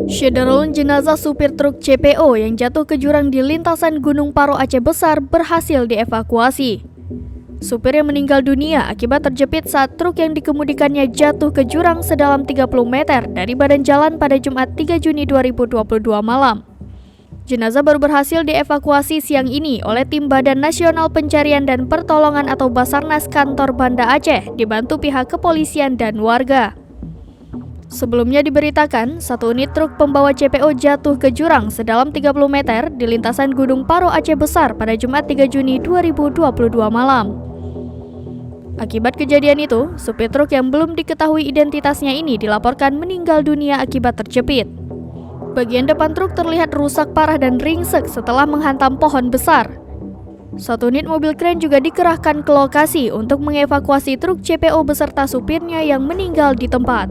Syederun jenazah supir truk CPO yang jatuh ke jurang di lintasan Gunung Paro Aceh Besar berhasil dievakuasi. Supir yang meninggal dunia akibat terjepit saat truk yang dikemudikannya jatuh ke jurang sedalam 30 meter dari badan jalan pada Jumat 3 Juni 2022 malam. Jenazah baru berhasil dievakuasi siang ini oleh tim Badan Nasional Pencarian dan Pertolongan atau Basarnas Kantor Banda Aceh dibantu pihak kepolisian dan warga. Sebelumnya diberitakan, satu unit truk pembawa CPO jatuh ke jurang sedalam 30 meter di lintasan Gunung Paro Aceh Besar pada Jumat 3 Juni 2022 malam. Akibat kejadian itu, supir truk yang belum diketahui identitasnya ini dilaporkan meninggal dunia akibat terjepit. Bagian depan truk terlihat rusak parah dan ringsek setelah menghantam pohon besar. Satu unit mobil kren juga dikerahkan ke lokasi untuk mengevakuasi truk CPO beserta supirnya yang meninggal di tempat.